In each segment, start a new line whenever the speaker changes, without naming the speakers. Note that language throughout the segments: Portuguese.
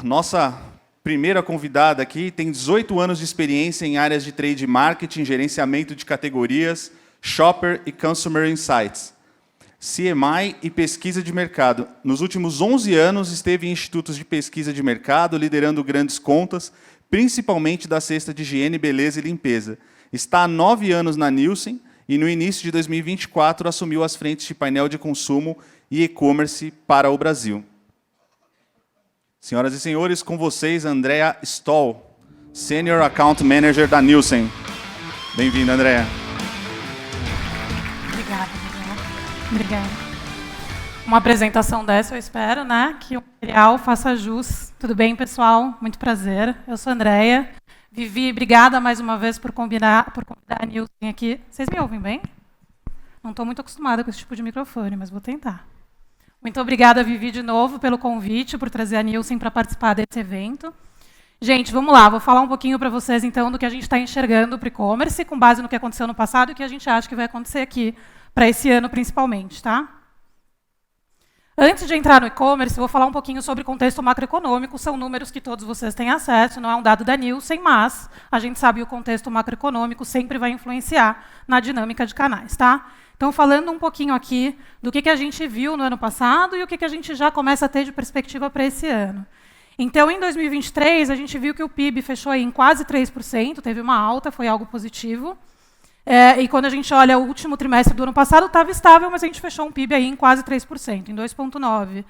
nossa primeira convidada aqui tem 18 anos de experiência em áreas de trade marketing, gerenciamento de categorias, shopper e consumer insights, CMI e pesquisa de mercado. Nos últimos 11 anos, esteve em institutos de pesquisa de mercado, liderando grandes contas, principalmente da cesta de higiene, beleza e limpeza. Está há 9 anos na Nielsen e, no início de 2024, assumiu as frentes de painel de consumo e e-commerce para o Brasil. Senhoras e senhores, com vocês, Andrea Stoll, Senior Account Manager da Nielsen. Bem-vinda, Andrea.
Obrigada. Uma apresentação dessa, eu espero, né, que o material faça jus. Tudo bem, pessoal? Muito prazer. Eu sou a Andrea. Vivi, obrigada mais uma vez por convidar a Nielsen aqui. Vocês me ouvem bem? Não estou muito acostumada com esse tipo de microfone, mas vou tentar. Muito obrigada, Vivi, de novo, pelo convite, por trazer a Nielsen para participar desse evento. Gente, vamos lá, vou falar um pouquinho para vocês, então, do que a gente está enxergando para o e-commerce, com base no que aconteceu no passado e o que a gente acha que vai acontecer aqui para esse ano, principalmente, tá? Antes de entrar no e-commerce, vou falar um pouquinho sobre contexto macroeconômico. São números que todos vocês têm acesso, não é um dado da Nielsen, mas a gente sabe que o contexto macroeconômico sempre vai influenciar na dinâmica de canais, tá? Então, falando um pouquinho aqui do que a gente viu no ano passado e o que a gente já começa a ter de perspectiva para esse ano. Então, em 2023, a gente viu que o PIB fechou aí em quase 3%, teve uma alta, foi algo positivo. E quando a gente olha o último trimestre do ano passado, estava estável, mas a gente fechou um PIB aí em quase 3%, em 2,9%.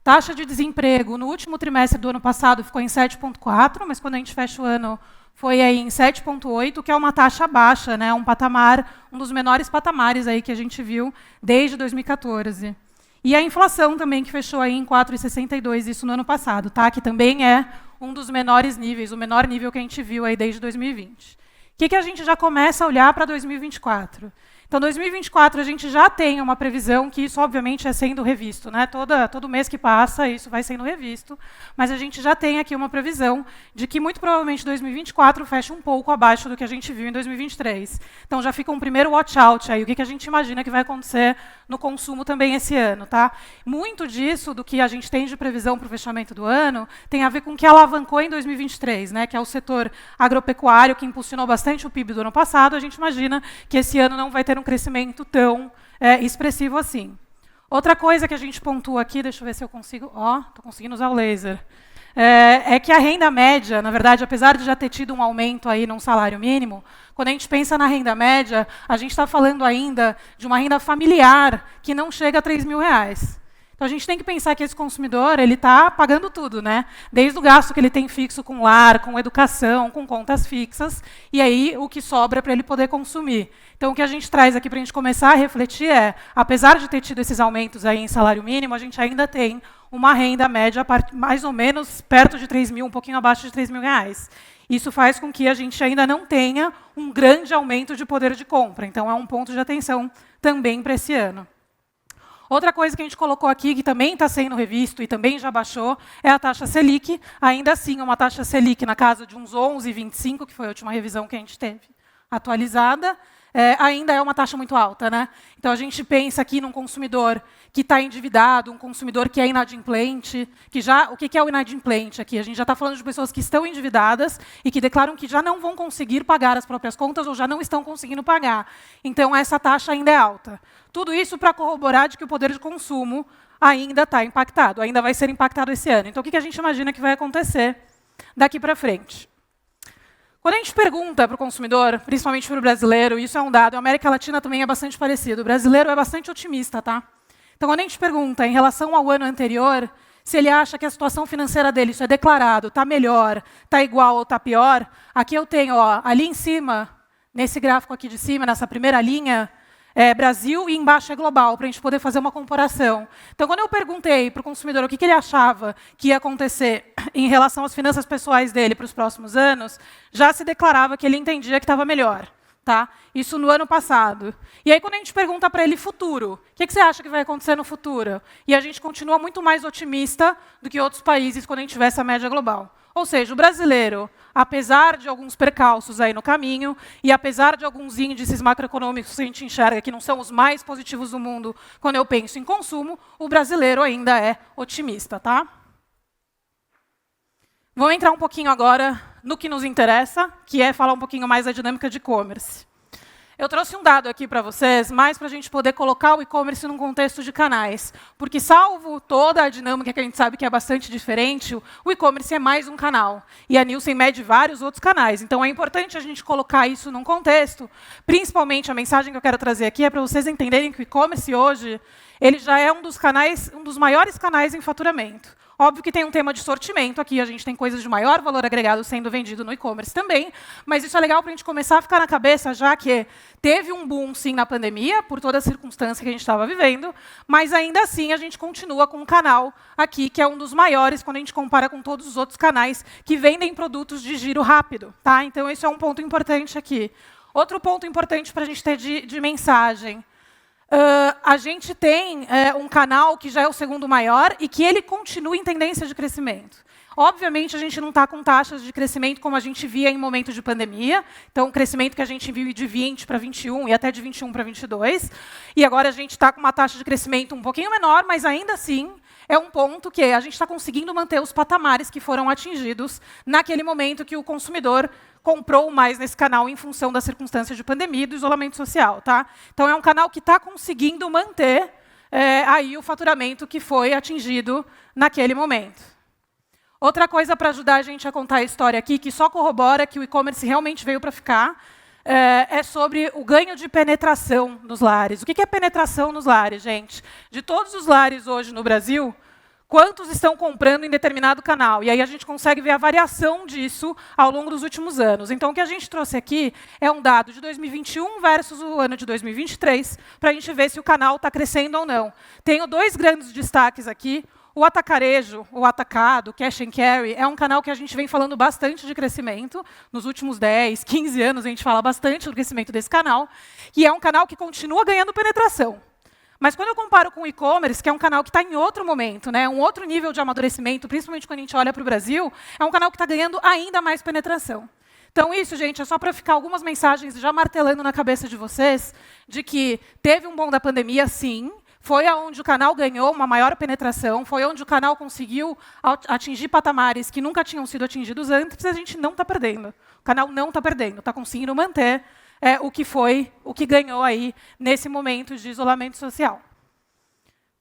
Taxa de desemprego no último trimestre do ano passado ficou em 7,4%, mas quando a gente fecha o ano foi aí em 7,8%, que é uma taxa baixa, né? Um patamar, um dos menores patamares aí que a gente viu desde 2014. E a inflação também, que fechou aí em 4,62%, isso no ano passado, tá? Que também é um dos menores níveis, o menor nível que a gente viu aí desde 2020. O que a gente já começa a olhar para 2024? Então, 2024, a gente já tem uma previsão que isso, obviamente, é sendo revisto, né? Todo mês que passa, isso vai sendo revisto, mas a gente já tem aqui uma previsão de que, muito provavelmente, 2024 fecha um pouco abaixo do que a gente viu em 2023. Então, já fica um primeiro watch-out aí, o que a gente imagina que vai acontecer no consumo também esse ano, tá? Muito disso, do que a gente tem de previsão para o fechamento do ano, tem a ver com o que alavancou em 2023, né? Que é o setor agropecuário, que impulsionou bastante o PIB do ano passado. A gente imagina que esse ano não vai ter um crescimento tão expressivo assim. Outra coisa que a gente pontua aqui, deixa eu ver se eu consigo... Estou conseguindo usar o laser. É que a renda média, na verdade, apesar de já ter tido um aumento aí num salário mínimo, quando a gente pensa na renda média, a gente está falando ainda de uma renda familiar que não chega a R$3.000. Então, a gente tem que pensar que esse consumidor ele está pagando tudo, né? Desde o gasto que ele tem fixo com lar, com educação, com contas fixas, e aí o que sobra para ele poder consumir. Então, o que a gente traz aqui para a gente começar a refletir é, apesar de ter tido esses aumentos aí em salário mínimo, a gente ainda tem uma renda média mais ou menos perto de 3 mil, um pouquinho abaixo de 3 mil reais. Isso faz com que a gente ainda não tenha um grande aumento de poder de compra. Então, é um ponto de atenção também para esse ano. Outra coisa que a gente colocou aqui, que também está sendo revisto e também já baixou, é a taxa Selic. Ainda assim, uma taxa Selic na casa de uns 11,25, que foi a última revisão que a gente teve atualizada, ainda é uma taxa muito alta, né? Então, a gente pensa aqui num consumidor que está endividado, um consumidor que é inadimplente, o que é o inadimplente aqui? A gente já está falando de pessoas que estão endividadas e que declaram que já não vão conseguir pagar as próprias contas ou já não estão conseguindo pagar. Então, essa taxa ainda é alta. Tudo isso para corroborar de que o poder de consumo ainda está impactado, ainda vai ser impactado esse ano. Então, o que a gente imagina que vai acontecer daqui para frente? Quando a gente pergunta para o consumidor, principalmente para o brasileiro, isso é um dado, a América Latina também é bastante parecido, o brasileiro é bastante otimista, tá? Então, quando a gente pergunta em relação ao ano anterior, se ele acha que a situação financeira dele, isso é declarado, está melhor, está igual ou está pior, aqui eu tenho, ali em cima, nesse gráfico aqui de cima, nessa primeira linha, Brasil e embaixo é global, para a gente poder fazer uma comparação. Então, quando eu perguntei para o consumidor o que ele achava que ia acontecer em relação às finanças pessoais dele para os próximos anos, já se declarava que ele entendia que estava melhor. Tá? Isso no ano passado. E aí, quando a gente pergunta para ele futuro, o que você acha que vai acontecer no futuro? E a gente continua muito mais otimista do que outros países quando a gente tiver essa média global. Ou seja, o brasileiro, apesar de alguns percalços aí no caminho, e apesar de alguns índices macroeconômicos que a gente enxerga que não são os mais positivos do mundo quando eu penso em consumo, o brasileiro ainda é otimista. Tá? Vou entrar um pouquinho agora no que nos interessa, que é falar um pouquinho mais da dinâmica de e-commerce. Eu trouxe um dado aqui para vocês, mais para a gente poder colocar o e-commerce num contexto de canais. Porque, salvo toda a dinâmica que a gente sabe que é bastante diferente, o e-commerce é mais um canal. E a Nielsen mede vários outros canais. Então, é importante a gente colocar isso num contexto. Principalmente, a mensagem que eu quero trazer aqui é para vocês entenderem que o e-commerce hoje ele já é um dos maiores canais em faturamento. Óbvio que tem um tema de sortimento aqui, a gente tem coisas de maior valor agregado sendo vendido no e-commerce também, mas isso é legal para a gente começar a ficar na cabeça, já que teve um boom, sim, na pandemia, por toda a circunstância que a gente estava vivendo, mas ainda assim a gente continua com um canal aqui, que é um dos maiores quando a gente compara com todos os outros canais que vendem produtos de giro rápido. Tá? Então, esse é um ponto importante aqui. Outro ponto importante para a gente ter de mensagem. A gente tem um canal que já é o segundo maior e que ele continua em tendência de crescimento. Obviamente, a gente não está com taxas de crescimento como a gente via em momentos de pandemia. Então, o crescimento que a gente viu de 20 para 21 e até de 21 para 22. E agora a gente está com uma taxa de crescimento um pouquinho menor, mas ainda assim é um ponto que a gente está conseguindo manter os patamares que foram atingidos naquele momento que o consumidor comprou mais nesse canal em função das circunstâncias de pandemia e do isolamento social. Tá? Então, é um canal que está conseguindo manter aí o faturamento que foi atingido naquele momento. Outra coisa para ajudar a gente a contar a história aqui, que só corrobora que o e-commerce realmente veio para ficar, é sobre o ganho de penetração nos lares. O que é penetração nos lares, gente? De todos os lares hoje no Brasil, quantos estão comprando em determinado canal? E aí a gente consegue ver a variação disso ao longo dos últimos anos. Então, o que a gente trouxe aqui é um dado de 2021 versus o ano de 2023, para a gente ver se o canal está crescendo ou não. Tenho dois grandes destaques aqui. O atacarejo, o atacado, cash and carry, é um canal que a gente vem falando bastante de crescimento. Nos últimos 10, 15 anos, a gente fala bastante do crescimento desse canal. E é um canal que continua ganhando penetração. Mas quando eu comparo com o e-commerce, que é um canal que está em outro momento, né, um outro nível de amadurecimento, principalmente quando a gente olha para o Brasil, é um canal que está ganhando ainda mais penetração. Então, isso, gente, é só para ficar algumas mensagens já martelando na cabeça de vocês, de que teve um boom da pandemia, sim, foi onde o canal ganhou uma maior penetração, foi onde o canal conseguiu atingir patamares que nunca tinham sido atingidos antes, e a gente não está perdendo. O canal não está perdendo, está conseguindo manter o que ganhou aí nesse momento de isolamento social.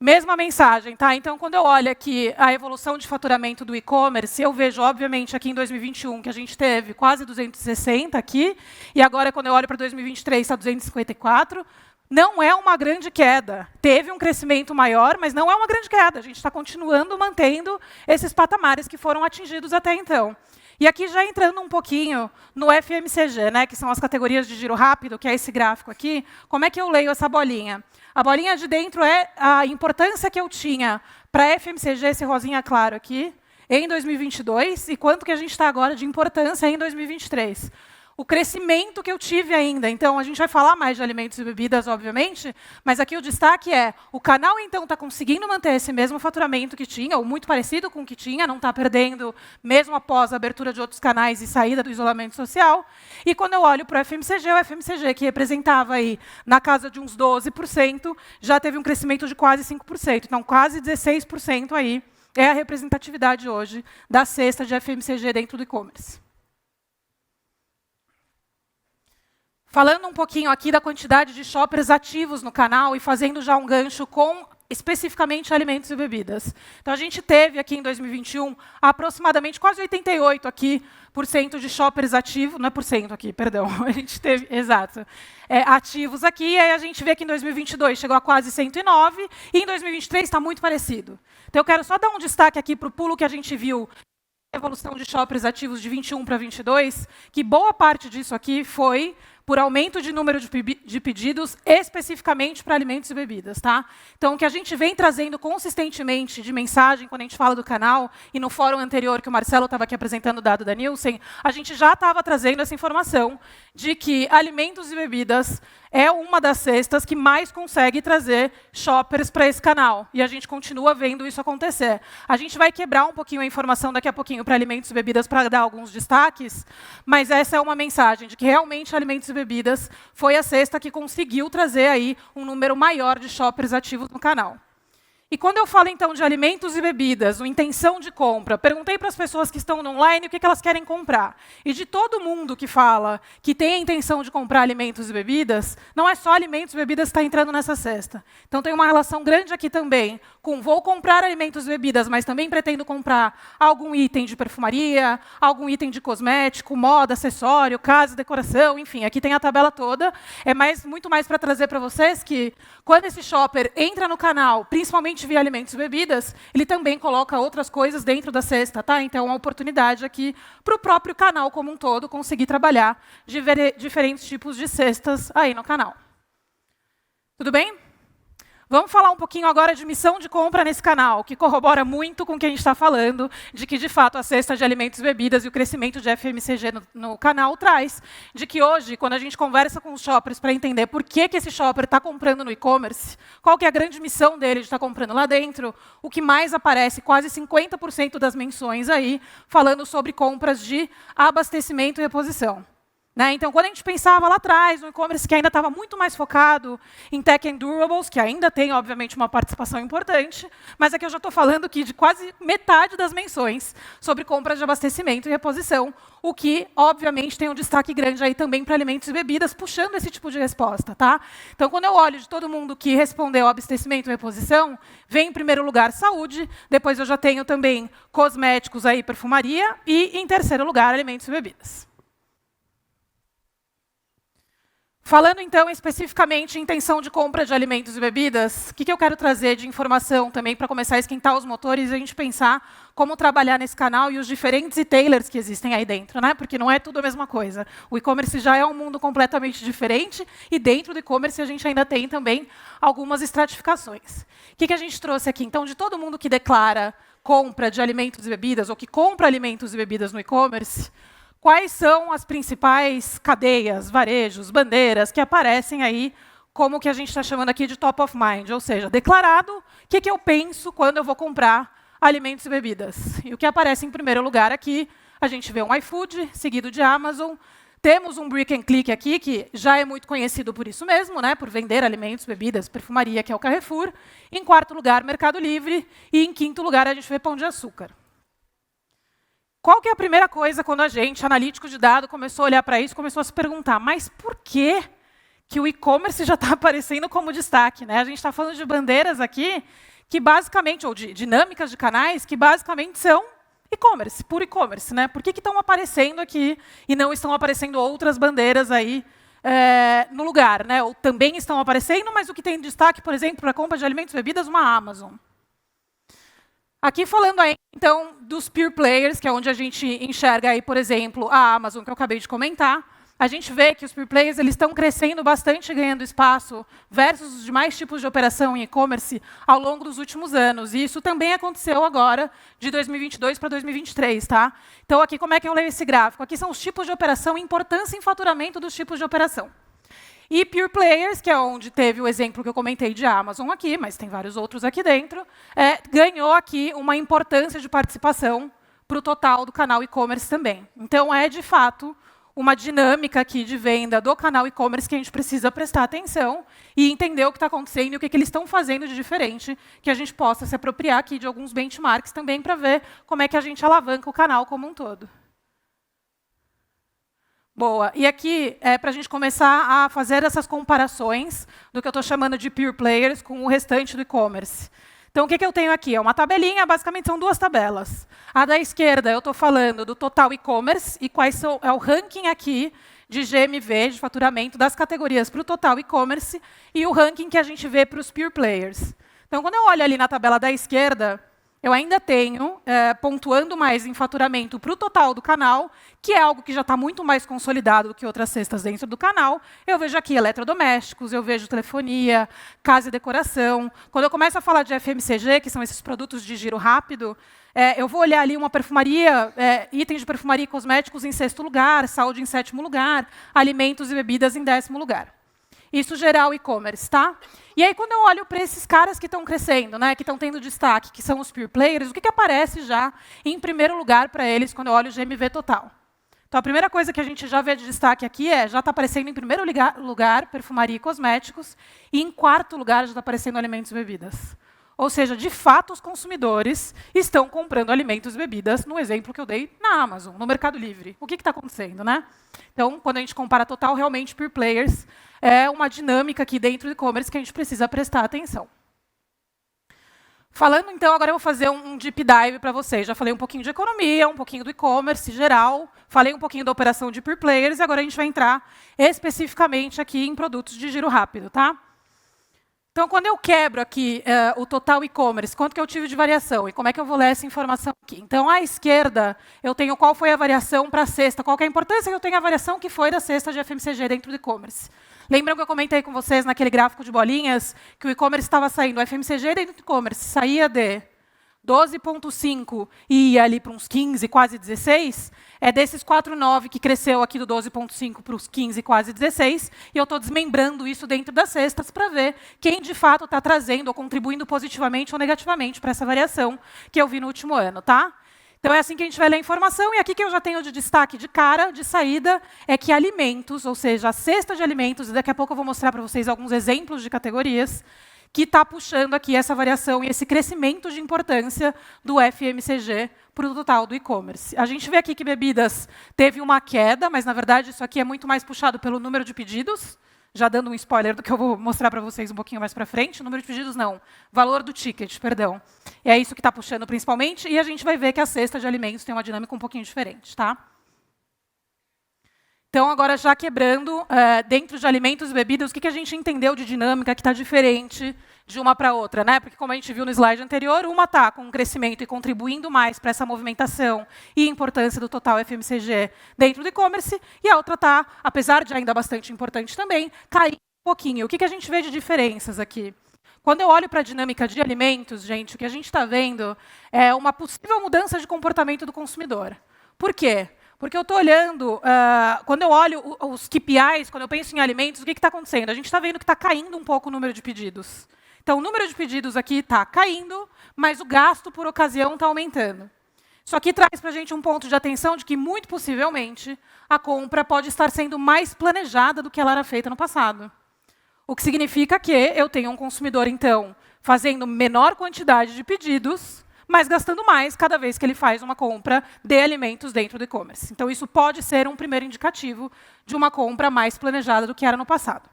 Mesma mensagem, tá? Então, quando eu olho aqui a evolução de faturamento do e-commerce, eu vejo, obviamente, aqui em 2021, que a gente teve quase 260 aqui, e agora, quando eu olho para 2023, está 254. Não é uma grande queda. Teve um crescimento maior, mas não é uma grande queda. A gente está continuando mantendo esses patamares que foram atingidos até então. E aqui já entrando um pouquinho no FMCG, né, que são as categorias de giro rápido, que é esse gráfico aqui, como é que eu leio essa bolinha? A bolinha de dentro é a importância que eu tinha para FMCG, esse rosinha claro aqui, em 2022, e quanto que a gente está agora de importância em 2023. O crescimento que eu tive ainda. Então, a gente vai falar mais de alimentos e bebidas, obviamente, mas aqui o destaque é o canal, então, está conseguindo manter esse mesmo faturamento que tinha, ou muito parecido com o que tinha, não está perdendo, mesmo após a abertura de outros canais e saída do isolamento social. E quando eu olho para o FMCG, que representava aí na casa de uns 12%, já teve um crescimento de quase 5%. Então, quase 16% aí é a representatividade hoje da cesta de FMCG dentro do e-commerce. Falando um pouquinho aqui da quantidade de shoppers ativos no canal e fazendo já um gancho com, especificamente, alimentos e bebidas. Então, a gente teve aqui em 2021 aproximadamente quase 88% aqui, de shoppers ativos, não é por cento aqui, perdão, a gente teve, exato, ativos aqui, e aí a gente vê que em 2022 chegou a quase 109%, e em 2023 está muito parecido. Então, eu quero só dar um destaque aqui para o pulo que a gente viu, evolução de shoppers ativos de 21 para 22, que boa parte disso aqui foi por aumento de número de pedidos, especificamente para alimentos e bebidas. Tá? Então, o que a gente vem trazendo consistentemente de mensagem, quando a gente fala do canal, e no fórum anterior, que o Marcelo estava aqui apresentando o dado da Nielsen, a gente já estava trazendo essa informação de que alimentos e bebidas é uma das cestas que mais consegue trazer shoppers para esse canal. E a gente continua vendo isso acontecer. A gente vai quebrar um pouquinho a informação daqui a pouquinho para alimentos e bebidas para dar alguns destaques, mas essa é uma mensagem de que realmente alimentos e bebidas foi a cesta que conseguiu trazer aí um número maior de shoppers ativos no canal. E quando eu falo, então, de alimentos e bebidas, o intenção de compra, perguntei para as pessoas que estão no online o que elas querem comprar. E de todo mundo que fala que tem a intenção de comprar alimentos e bebidas, não é só alimentos e bebidas que está entrando nessa cesta. Então, tem uma relação grande aqui também com vou comprar alimentos e bebidas, mas também pretendo comprar algum item de perfumaria, algum item de cosmético, moda, acessório, casa, decoração, enfim, aqui tem a tabela toda. É muito mais para trazer para vocês que, quando esse shopper entra no canal, principalmente via alimentos e bebidas, ele também coloca outras coisas dentro da cesta, tá? Então, é uma oportunidade aqui para o próprio canal como um todo conseguir trabalhar diferentes tipos de cestas aí no canal. Tudo bem? Vamos falar um pouquinho agora de missão de compra nesse canal, que corrobora muito com o que a gente está falando, de que, de fato, a cesta de alimentos e bebidas e o crescimento de FMCG no canal traz, de que hoje, quando a gente conversa com os shoppers para entender por que esse shopper está comprando no e-commerce, qual que é a grande missão dele de estar comprando lá dentro, o que mais aparece, quase 50% das menções aí, falando sobre compras de abastecimento e reposição. Então, quando a gente pensava lá atrás, no e-commerce que ainda estava muito mais focado em tech and durables, que ainda tem, obviamente, uma participação importante, mas aqui eu já estou falando aqui de quase metade das menções sobre compras de abastecimento e reposição, o que, obviamente, tem um destaque grande aí também para alimentos e bebidas, puxando esse tipo de resposta. Tá? Então, quando eu olho de todo mundo que respondeu abastecimento e reposição, vem em primeiro lugar saúde, depois eu já tenho também cosméticos, aí, perfumaria, e, em terceiro lugar, alimentos e bebidas. Falando, então, especificamente em intenção de compra de alimentos e bebidas, o que eu quero trazer de informação também para começar a esquentar os motores e a gente pensar como trabalhar nesse canal e os diferentes retailers que existem aí dentro, né? Porque não é tudo a mesma coisa. O e-commerce já é um mundo completamente diferente e dentro do e-commerce a gente ainda tem também algumas estratificações. O que a gente trouxe aqui? Então, de todo mundo que declara compra de alimentos e bebidas ou que compra alimentos e bebidas no e-commerce, quais são as principais cadeias, varejos, bandeiras que aparecem aí como o que a gente está chamando aqui de top of mind, ou seja, declarado o que eu penso quando eu vou comprar alimentos e bebidas. E o que aparece em primeiro lugar aqui, a gente vê um iFood, seguido de Amazon. Temos um Brick and Click aqui, que já é muito conhecido por isso mesmo, né, por vender alimentos, bebidas, perfumaria, que é o Carrefour. Em quarto lugar, Mercado Livre. E em quinto lugar, a gente vê Pão de Açúcar. Qual que é a primeira coisa quando a gente, analítico de dado, começou a olhar para isso, começou a se perguntar, mas por que o e-commerce já está aparecendo como destaque? Né? A gente está falando de bandeiras aqui, que basicamente, ou de dinâmicas de canais, que basicamente são e-commerce, puro e-commerce. Né? Por que estão aparecendo aqui e não estão aparecendo outras bandeiras aí no lugar? Né? Ou também estão aparecendo, mas o que tem destaque, por exemplo, para a compra de alimentos e bebidas, uma Amazon. Aqui falando aí, então, dos peer players, que é onde a gente enxerga aí, por exemplo, a Amazon, que eu acabei de comentar, a gente vê que os peer players eles estão crescendo bastante, ganhando espaço, versus os demais tipos de operação em e-commerce ao longo dos últimos anos. E isso também aconteceu agora, de 2022 para 2023. Tá? Então, aqui, como é que eu leio esse gráfico? Aqui são os tipos de operação e importância em faturamento dos tipos de operação. E Pure Players, que é onde teve o exemplo que eu comentei de Amazon aqui, mas tem vários outros aqui dentro, ganhou aqui uma importância de participação para o total do canal e-commerce também. Então, é, de fato, uma dinâmica aqui de venda do canal e-commerce que a gente precisa prestar atenção e entender o que está acontecendo e o que eles estão fazendo de diferente, que a gente possa se apropriar aqui de alguns benchmarks também para ver como é que a gente alavanca o canal como um todo. Boa. E aqui, para a gente começar a fazer essas comparações do que eu estou chamando de pure players com o restante do e-commerce. Então, o que eu tenho aqui? É uma tabelinha, basicamente são duas tabelas. A da esquerda, eu estou falando do total e-commerce e é o ranking aqui de GMV, de faturamento, das categorias para o total e-commerce e o ranking que a gente vê para os pure players. Então, quando eu olho ali na tabela da esquerda, eu ainda tenho, pontuando mais em faturamento para o total do canal, que é algo que já está muito mais consolidado do que outras cestas dentro do canal. Eu vejo aqui eletrodomésticos, eu vejo telefonia, casa e decoração. Quando eu começo a falar de FMCG, que são esses produtos de giro rápido, eu vou olhar ali uma perfumaria, itens de perfumaria e cosméticos em sexto lugar, saúde em sétimo lugar, alimentos e bebidas em 10º lugar. Isso geral e-commerce, tá? E aí, quando eu olho para esses caras que estão crescendo, né, que estão tendo destaque, que são os pure players, o que aparece já em primeiro lugar para eles quando eu olho o GMV total? Então, a primeira coisa que a gente já vê de destaque aqui já está aparecendo em primeiro lugar perfumaria e cosméticos, e em quarto lugar já está aparecendo alimentos e bebidas. Ou seja, de fato, os consumidores estão comprando alimentos e bebidas, no exemplo que eu dei, na Amazon, no Mercado Livre. O que está acontecendo, né? Então, quando a gente compara total, realmente, peer players, é uma dinâmica aqui dentro do e-commerce que a gente precisa prestar atenção. Falando, então, agora eu vou fazer um deep dive para vocês. Já falei um pouquinho de economia, um pouquinho do e-commerce geral, falei um pouquinho da operação de peer players, e agora a gente vai entrar especificamente aqui em produtos de giro rápido, tá? Então, quando eu quebro aqui o total e-commerce, quanto que eu tive de variação? E como é que eu vou ler essa informação aqui? Então, à esquerda, eu tenho qual foi a variação para a cesta, qual que é a importância que eu tenho a variação que foi da cesta de FMCG dentro do e-commerce. Lembram que eu comentei com vocês naquele gráfico de bolinhas que o e-commerce estava saindo, o FMCG dentro do e-commerce saía de 12,5 e ia ali para uns 15, quase 16, é desses 4,9 que cresceu aqui do 12,5 para os 15, quase 16, e eu estou desmembrando isso dentro das cestas para ver quem, de fato, está trazendo ou contribuindo positivamente ou negativamente para essa variação que eu vi no último ano, tá? Então, é assim que a gente vai ler a informação. E aqui que eu já tenho de destaque de cara, de saída, é que alimentos, ou seja, a cesta de alimentos, e daqui a pouco eu vou mostrar para vocês alguns exemplos de categorias, que está puxando aqui essa variação e esse crescimento de importância do FMCG para o total do e-commerce. A gente vê aqui que bebidas teve uma queda, mas, na verdade, isso aqui é muito mais puxado pelo número de pedidos, já dando um spoiler do que eu vou mostrar para vocês um pouquinho mais para frente. Número de pedidos, não. Valor do ticket, perdão. É isso que está puxando principalmente, e a gente vai ver que a cesta de alimentos tem uma dinâmica um pouquinho diferente, tá? Então, agora já quebrando, dentro de alimentos e bebidas, o que a gente entendeu de dinâmica que está diferente de uma para outra, né? Porque, como a gente viu no slide anterior, uma está com um crescimento e contribuindo mais para essa movimentação e importância do total FMCG dentro do e-commerce, e a outra está, apesar de ainda bastante importante também, caindo um pouquinho. O que a gente vê de diferenças aqui? Quando eu olho para a dinâmica de alimentos, gente, o que a gente está vendo é uma possível mudança de comportamento do consumidor. Por quê? Porque eu estou olhando, quando eu olho os KPIs, quando eu penso em alimentos, o que está acontecendo? A gente está vendo que está caindo um pouco o número de pedidos. Então, o número de pedidos aqui está caindo, mas o gasto por ocasião está aumentando. Isso aqui traz para a gente um ponto de atenção de que, muito possivelmente, a compra pode estar sendo mais planejada do que ela era feita no passado. O que significa que eu tenho um consumidor, então, fazendo menor quantidade de pedidos, mas gastando mais cada vez que ele faz uma compra de alimentos dentro do e-commerce. Então, isso pode ser um primeiro indicativo de uma compra mais planejada do que era no passado.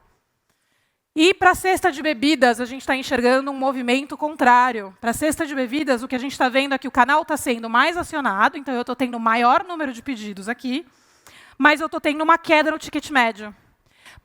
E para a cesta de bebidas, a gente está enxergando um movimento contrário. Para a cesta de bebidas, o que a gente está vendo é que o canal está sendo mais acionado, então eu estou tendo maior número de pedidos aqui, mas eu estou tendo uma queda no ticket médio.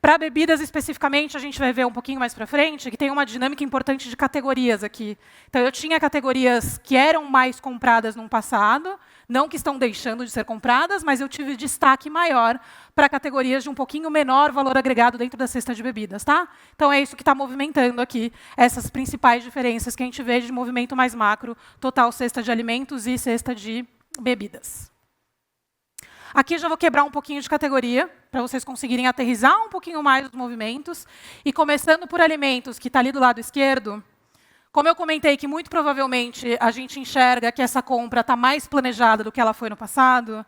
Para bebidas, especificamente, a gente vai ver um pouquinho mais para frente, que tem uma dinâmica importante de categorias aqui. Então, eu tinha categorias que eram mais compradas no passado, não que estão deixando de ser compradas, mas eu tive destaque maior para categorias de um pouquinho menor valor agregado dentro da cesta de bebidas, tá? Então, é isso que está movimentando aqui essas principais diferenças que a gente vê de movimento mais macro, total cesta de alimentos e cesta de bebidas. Aqui já vou quebrar um pouquinho de categoria, para vocês conseguirem aterrissar um pouquinho mais os movimentos. E começando por alimentos, que está ali do lado esquerdo, como eu comentei que muito provavelmente a gente enxerga que essa compra está mais planejada do que ela foi no passado,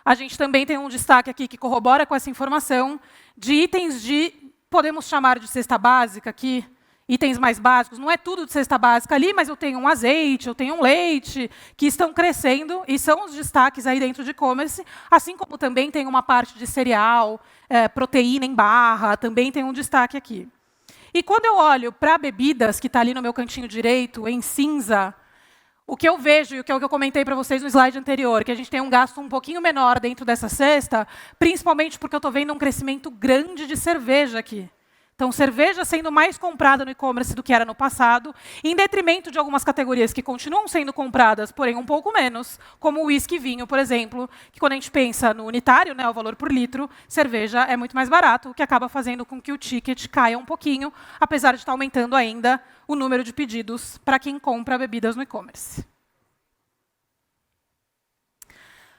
a gente também tem um destaque aqui que corrobora com essa informação de itens de, podemos chamar de cesta básica aqui, itens mais básicos, não é tudo de cesta básica ali, mas eu tenho um azeite, eu tenho um leite, que estão crescendo e são os destaques aí dentro de e-commerce, assim como também tem uma parte de cereal, proteína em barra, também tem um destaque aqui. E quando eu olho para bebidas, que está ali no meu cantinho direito, em cinza, o que eu vejo, e o que eu comentei para vocês no slide anterior, que a gente tem um gasto um pouquinho menor dentro dessa cesta, principalmente porque eu estou vendo um crescimento grande de cerveja aqui. Então, cerveja sendo mais comprada no e-commerce do que era no passado, em detrimento de algumas categorias que continuam sendo compradas, porém um pouco menos, como o uísque e vinho, por exemplo, que quando a gente pensa no unitário, né, o valor por litro, cerveja é muito mais barato, o que acaba fazendo com que o ticket caia um pouquinho, apesar de estar aumentando ainda o número de pedidos para quem compra bebidas no e-commerce.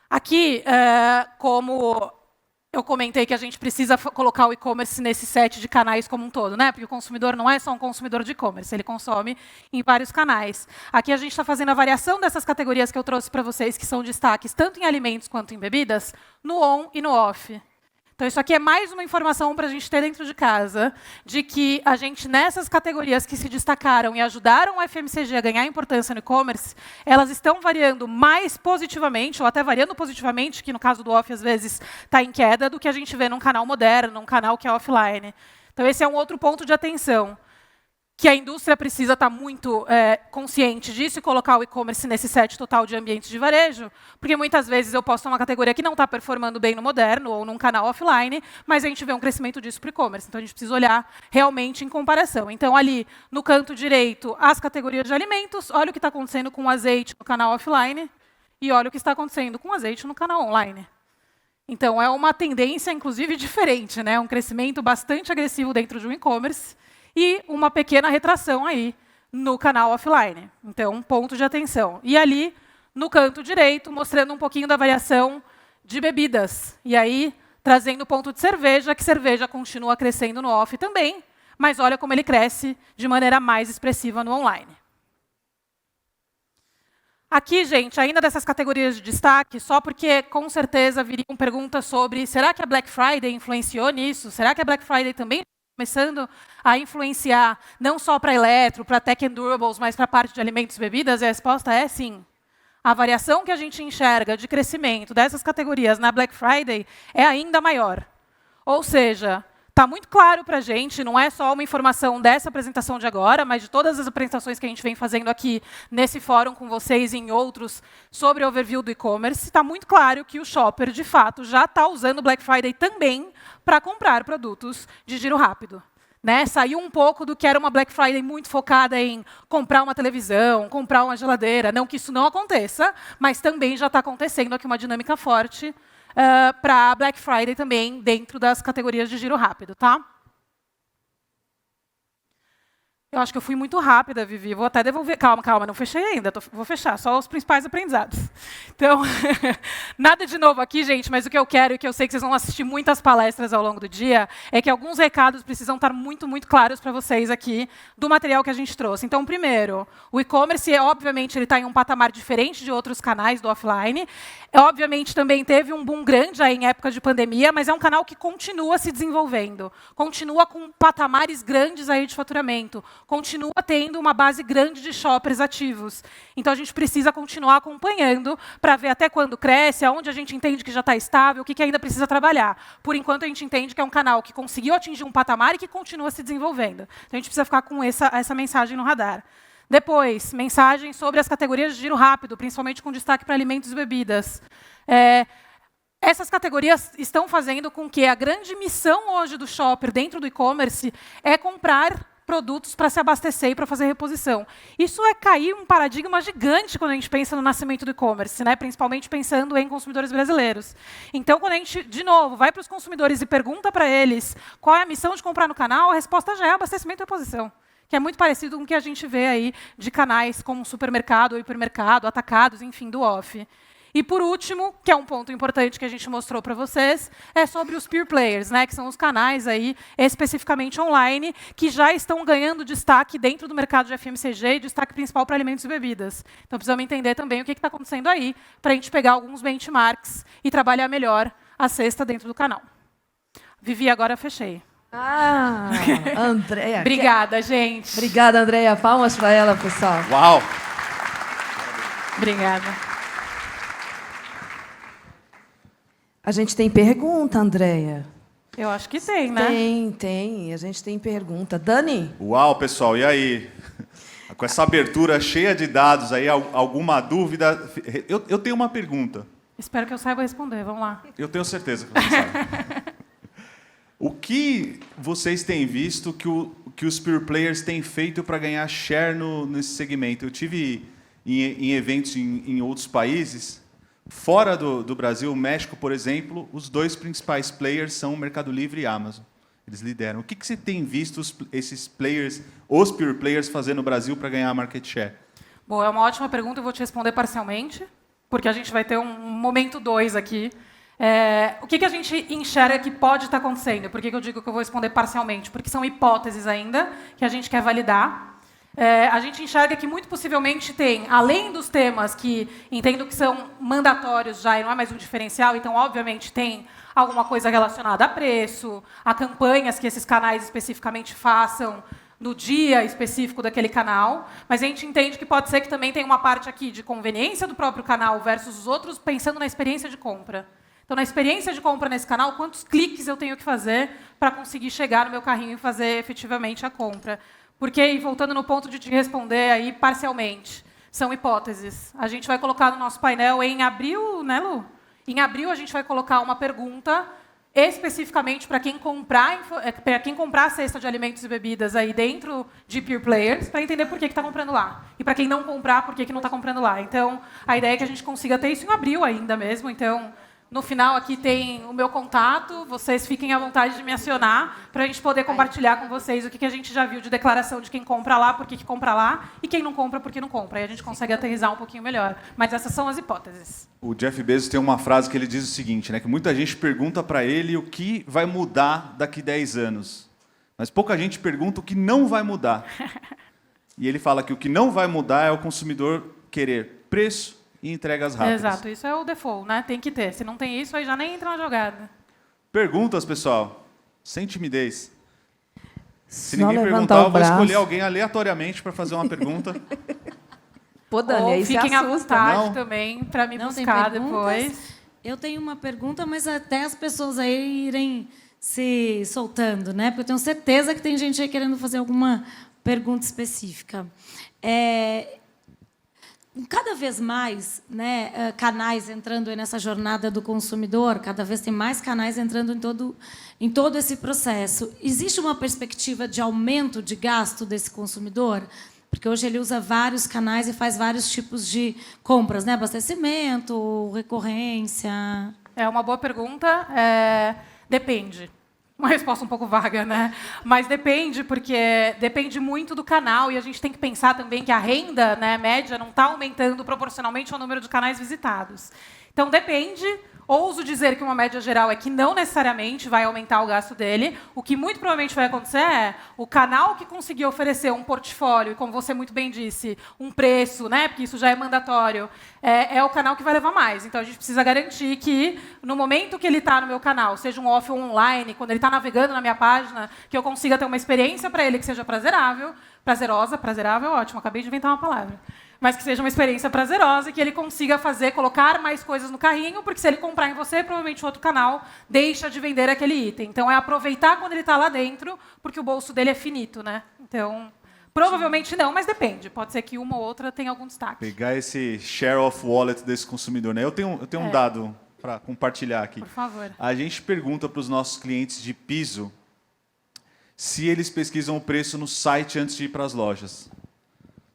Aqui, como eu comentei que a gente precisa colocar o e-commerce nesse set de canais como um todo, né? Porque o consumidor não é só um consumidor de e-commerce, ele consome em vários canais. Aqui a gente está fazendo a variação dessas categorias que eu trouxe para vocês, que são destaques tanto em alimentos quanto em bebidas, no on e no off. Então, isso aqui é mais uma informação para a gente ter dentro de casa, de que a gente, nessas categorias que se destacaram e ajudaram o FMCG a ganhar importância no e-commerce, elas estão variando mais positivamente, ou até variando positivamente, que no caso do off, às vezes, está em queda, do que a gente vê num canal moderno, num canal que é offline. Então, esse é um outro ponto de atenção, que a indústria precisa estar muito consciente disso e colocar o e-commerce nesse set total de ambientes de varejo, porque muitas vezes eu posso ter uma categoria que não está performando bem no moderno ou num canal offline, mas a gente vê um crescimento disso para o e-commerce. Então, a gente precisa olhar realmente em comparação. Então, ali no canto direito, as categorias de alimentos, olha o que está acontecendo com o azeite no canal offline e olha o que está acontecendo com o azeite no canal online. Então, é uma tendência, inclusive, diferente, né? Um crescimento bastante agressivo dentro de um e-commerce, e uma pequena retração aí no canal offline. Então, um ponto de atenção. E ali, no canto direito, mostrando um pouquinho da variação de bebidas. E aí, trazendo o ponto de cerveja, que cerveja continua crescendo no off também, mas olha como ele cresce de maneira mais expressiva no online. Aqui, gente, ainda dessas categorias de destaque, só porque com certeza viriam perguntas sobre será que a Black Friday influenciou nisso? Será que a Black Friday também começando a influenciar não só para eletro, para tech and durables, mas para a parte de alimentos e bebidas? E a resposta é sim. A variação que a gente enxerga de crescimento dessas categorias na Black Friday é ainda maior. Ou seja, está muito claro para a gente, não é só uma informação dessa apresentação de agora, mas de todas as apresentações que a gente vem fazendo aqui nesse fórum com vocês e em outros sobre o overview do e-commerce, está muito claro que o shopper, de fato, já está usando o Black Friday também para comprar produtos de giro rápido. Né? Saiu um pouco do que era uma Black Friday muito focada em comprar uma televisão, comprar uma geladeira. Não que isso não aconteça, mas também já está acontecendo aqui uma dinâmica forte para Black Friday também dentro das categorias de giro rápido. Tá? Eu acho que eu fui muito rápida, Vivi. Vou até devolver. Calma, não fechei ainda. Vou fechar, só os principais aprendizados. Então, nada de novo aqui, gente, mas o que eu quero, e que eu sei que vocês vão assistir muitas palestras ao longo do dia, é que alguns recados precisam estar muito, muito claros para vocês aqui do material que a gente trouxe. Então, primeiro, o e-commerce, obviamente, ele está em um patamar diferente de outros canais do offline. Obviamente, também teve um boom grande aí em época de pandemia, mas é um canal que continua se desenvolvendo, continua com patamares grandes aí de faturamento, continua tendo uma base grande de shoppers ativos. Então, a gente precisa continuar acompanhando para ver até quando cresce, aonde a gente entende que já está estável, o que ainda precisa trabalhar. Por enquanto, a gente entende que é um canal que conseguiu atingir um patamar e que continua se desenvolvendo. Então, a gente precisa ficar com essa mensagem no radar. Depois, mensagem sobre as categorias de giro rápido, principalmente com destaque para alimentos e bebidas. Essas categorias estão fazendo com que a grande missão hoje do shopper dentro do e-commerce é comprar produtos para se abastecer e para fazer reposição. Isso é cair um paradigma gigante quando a gente pensa no nascimento do e-commerce, né? Principalmente pensando em consumidores brasileiros. Então, quando a gente, de novo, vai para os consumidores e pergunta para eles qual é a missão de comprar no canal, a resposta já é abastecimento e reposição, que é muito parecido com o que a gente vê aí de canais como supermercado, hipermercado, atacados, enfim, do off. E, por último, que é um ponto importante que a gente mostrou para vocês, é sobre os peer players, né, que são os canais aí, especificamente online, que já estão ganhando destaque dentro do mercado de FMCG e destaque principal para alimentos e bebidas. Então, precisamos entender também o que está acontecendo aí, para a gente pegar alguns benchmarks e trabalhar melhor a cesta dentro do canal. Vivi, agora fechei.
Andréia.
Obrigada, gente.
Obrigada, Andréia. Palmas para ela, pessoal.
Uau!
Obrigada.
A gente tem pergunta, Andréia.
Eu acho que tem, né?
Tem. A gente tem pergunta. Dani?
Uau, pessoal, e aí? Com essa abertura cheia de dados aí, alguma dúvida? Eu tenho uma pergunta.
Espero que eu saiba responder. Vamos lá.
Eu tenho certeza que você sabe. O que vocês têm visto que os peer players têm feito para ganhar share nesse segmento? Eu tive em eventos em outros países. Fora do Brasil, o México, por exemplo, os dois principais players são o Mercado Livre e a Amazon. Eles lideram. O que você tem visto esses players, os peer players, fazer no Brasil para ganhar market share?
Bom, é uma ótima pergunta, eu vou te responder parcialmente, porque a gente vai ter um momento 2 aqui. O que a gente enxerga que pode estar acontecendo? Por que eu digo que eu vou responder parcialmente? Porque são hipóteses ainda que a gente quer validar. A gente enxerga que, muito possivelmente, tem, além dos temas que entendo que são mandatórios já e não é mais um diferencial, então, obviamente, tem alguma coisa relacionada a preço, a campanhas que esses canais especificamente façam no dia específico daquele canal, mas a gente entende que pode ser que também tenha uma parte aqui de conveniência do próprio canal versus os outros, pensando na experiência de compra. Então, na experiência de compra nesse canal, quantos cliques eu tenho que fazer para conseguir chegar no meu carrinho e fazer efetivamente a compra? Porque, e voltando no ponto de te responder aí parcialmente, são hipóteses. A gente vai colocar no nosso painel em abril, né, Lu? Em abril, a gente vai colocar uma pergunta especificamente para quem comprar a cesta de alimentos e bebidas aí dentro de Peer Players, para entender por que está comprando lá. E para quem não comprar, por que não está comprando lá. Então, a ideia é que a gente consiga ter isso em abril ainda mesmo. Então, no final aqui tem o meu contato, vocês fiquem à vontade de me acionar para a gente poder compartilhar com vocês o que a gente já viu de declaração de quem compra lá, por que compra lá, e quem não compra, por que não compra. Aí a gente consegue aterrissar um pouquinho melhor. Mas essas são as hipóteses.
O Jeff Bezos tem uma frase que ele diz o seguinte, né, que muita gente pergunta para ele o que vai mudar daqui 10 anos. Mas pouca gente pergunta o que não vai mudar. E ele fala que o que não vai mudar é o consumidor querer preço e entregas rápidas.
Exato, isso é o default, né? Tem que ter. Se não tem isso, aí já nem entra na jogada.
Perguntas, pessoal. Sem timidez. Se
Só
ninguém
levantar
perguntar,
o
eu vou
braço.
escolher alguém aleatoriamente para fazer uma pergunta.
Pô, Dani,
Ou
aí você
fiquem à
assusta.
vontade
Não.
também para me
Não tem
buscar
perguntas?
depois.
Eu tenho uma pergunta, mas até as pessoas aí irem se soltando, né? Porque eu tenho certeza que tem gente aí querendo fazer alguma pergunta específica. Cada vez mais, né, canais entrando aí nessa jornada do consumidor, cada vez tem mais canais entrando em todo esse processo. Existe uma perspectiva de aumento de gasto desse consumidor? Porque hoje ele usa vários canais e faz vários tipos de compras, né? Abastecimento, recorrência.
É uma boa pergunta. Depende. Uma resposta um pouco vaga, né? Mas depende, porque depende muito do canal e a gente tem que pensar também que a renda, né, média não está aumentando proporcionalmente ao número de canais visitados. Então, depende. Ouso dizer que uma média geral é que não necessariamente vai aumentar o gasto dele. O que muito provavelmente vai acontecer é o canal que conseguir oferecer um portfólio, e como você muito bem disse, um preço, né, porque isso já é mandatório, é o canal que vai levar mais. Então, a gente precisa garantir que, no momento que ele está no meu canal, seja um off ou online, quando ele está navegando na minha página, que eu consiga ter uma experiência para ele que seja prazerável, ótimo, acabei de inventar uma palavra. Mas que seja uma experiência prazerosa e que ele consiga colocar mais coisas no carrinho, porque se ele comprar em você, provavelmente o outro canal deixa de vender aquele item. Então, é aproveitar quando ele está lá dentro, porque o bolso dele é finito, né? Então, provavelmente não, mas depende. Pode ser que uma ou outra tenha algum destaque.
Pegar esse share of wallet desse consumidor, né? Eu tenho um dado para compartilhar aqui.
Por favor.
A gente pergunta para os nossos clientes de piso se eles pesquisam o preço no site antes de ir para as lojas.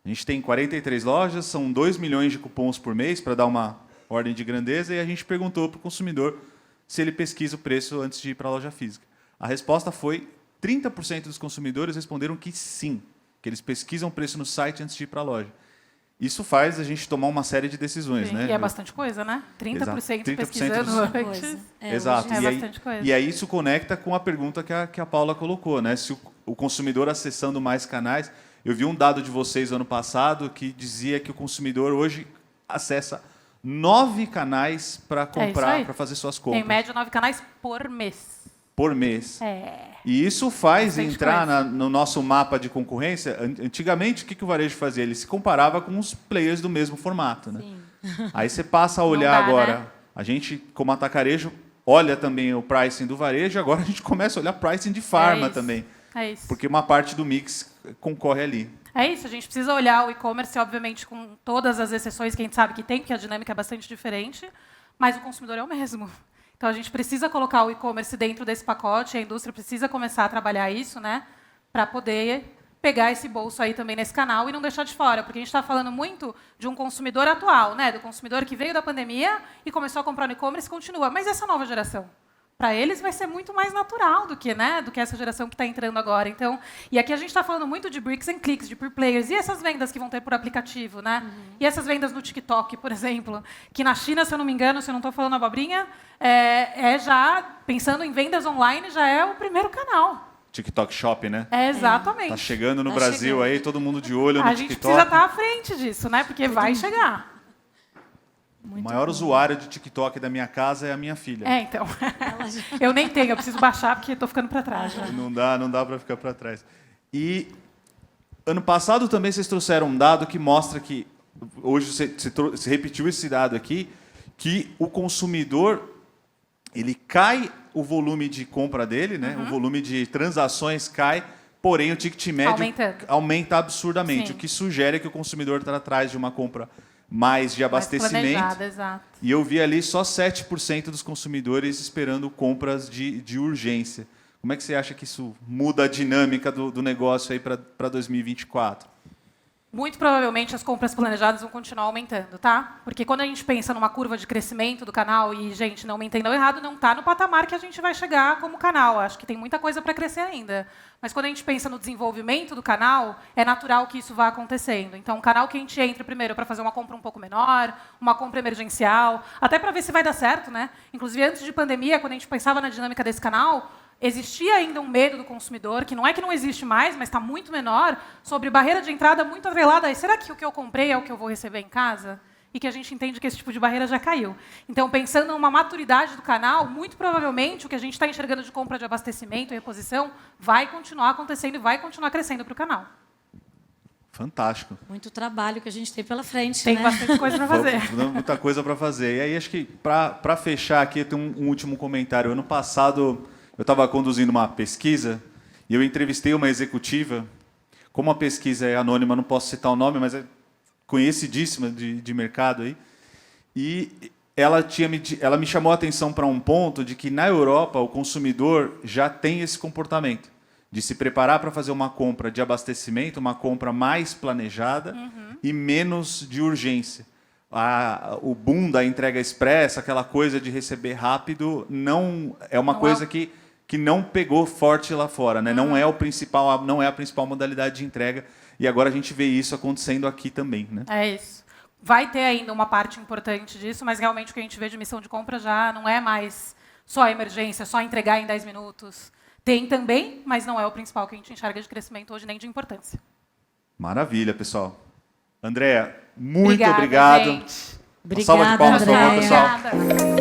A gente tem 43 lojas, são 2 milhões de cupons por mês, para dar uma ordem de grandeza, e a gente perguntou para o consumidor se ele pesquisa o preço antes de ir para a loja física. A resposta foi 30% dos consumidores responderam que sim, que eles pesquisam o preço no site antes de ir para a loja. Isso faz a gente tomar uma série de decisões,
Sim,
né?
E é bastante coisa, né? 30%
30%
pesquisando
dos-
antes.
Exato.
É
E
bastante coisa.
e aí isso conecta com a pergunta que a Paula colocou, né? Se o consumidor acessando mais canais... Eu vi um dado de vocês ano passado que dizia que o consumidor hoje acessa 9 canais para comprar, para fazer suas compras.
Em média, 9 canais por mês.
Por mês.
É.
E isso faz
Bastante
entrar
coisa.
no nosso mapa de concorrência. Antigamente, o que o varejo fazia? Ele se comparava com os players do mesmo formato. Né? Aí você passa a olhar
dá,
agora.
né?
A gente, como atacarejo, olha também o pricing do varejo. Agora a gente começa a olhar pricing de farma
isso.
também.
É isso.
Porque uma parte do mix concorre ali.
É isso, a gente precisa olhar o e-commerce, obviamente, com todas as exceções que a gente sabe que tem, porque a dinâmica é bastante diferente, mas o consumidor é o mesmo. Então, a gente precisa colocar o e-commerce dentro desse pacote, a indústria precisa começar a trabalhar isso, né, para poder pegar esse bolso aí também nesse canal e não deixar de fora, porque a gente está falando muito de um consumidor atual, né, do consumidor que veio da pandemia e começou a comprar no e-commerce e continua. Mas essa nova geração? Para eles vai ser muito mais natural do que essa geração que está entrando agora. Então, e aqui a gente está falando muito de bricks and clicks, de peer players, e essas vendas que vão ter por aplicativo, né? E essas vendas no TikTok, por exemplo, que na China, se eu não me engano, se eu não estou falando abobrinha, já, pensando em vendas online, já é o primeiro canal.
TikTok Shop, né?
Exatamente.
Tá chegando no
Tá
Brasil
chegando.
aí, todo mundo de olho no
A gente
TikTok.
precisa estar à frente disso, né? Porque vai chegar.
O maior usuário de TikTok da minha casa é a minha filha.
Então. Eu nem tenho, eu preciso baixar porque estou ficando para trás. Já.
Não dá para ficar para trás. E ano passado também vocês trouxeram um dado que mostra que, hoje você repetiu esse dado aqui, que o consumidor, ele cai o volume de compra dele, né? O volume de transações cai, porém o ticket médio aumenta absurdamente,
Sim.
o que sugere que o consumidor está atrás de uma compra mais de abastecimento.
Mais exato.
E eu vi ali só 7% dos consumidores esperando compras de urgência. Como é que você acha que isso muda a dinâmica do negócio aí para 2024?
Muito provavelmente as compras planejadas vão continuar aumentando, tá? Porque quando a gente pensa numa curva de crescimento do canal, e, gente, não me entendam errado, não está no patamar que a gente vai chegar como canal. Acho que tem muita coisa para crescer ainda. Mas quando a gente pensa no desenvolvimento do canal, é natural que isso vá acontecendo. Então, um canal que a gente entra primeiro para fazer uma compra um pouco menor, uma compra emergencial, até para ver se vai dar certo, né? Inclusive, antes de pandemia, quando a gente pensava na dinâmica desse canal, existia ainda um medo do consumidor, que não é que não existe mais, mas está muito menor, sobre barreira de entrada muito atrelada a será que o que eu comprei é o que eu vou receber em casa? E que a gente entende que esse tipo de barreira já caiu. Então, pensando numa maturidade do canal, muito provavelmente o que a gente está enxergando de compra de abastecimento e reposição vai continuar acontecendo e vai continuar crescendo para o canal.
Fantástico.
Muito trabalho que a gente tem pela frente,
Tem
né?
bastante coisa para fazer.
Muita coisa para fazer. E aí, acho que, para fechar aqui, tem um último comentário. Ano passado, eu estava conduzindo uma pesquisa e eu entrevistei uma executiva. Como a pesquisa é anônima, não posso citar o nome, mas é conhecidíssima de mercado aí. E ela me chamou a atenção para um ponto de que na Europa o consumidor já tem esse comportamento de se preparar para fazer uma compra de abastecimento, uma compra mais planejada e menos de urgência. O boom da entrega expressa, aquela coisa de receber rápido, não é uma coisa que não pegou forte lá fora, né? Não é a principal modalidade de entrega. E agora a gente vê isso acontecendo aqui também, né?
É isso. Vai ter ainda uma parte importante disso, mas realmente o que a gente vê de missão de compra já não é mais só emergência, só entregar em 10 minutos. Tem também, mas não é o principal que a gente enxerga de crescimento hoje, nem de importância.
Maravilha, pessoal. Andréa, muito
Obrigada,
obrigado.
gente.
Uma salva de palmas para o pessoal.
Obrigada.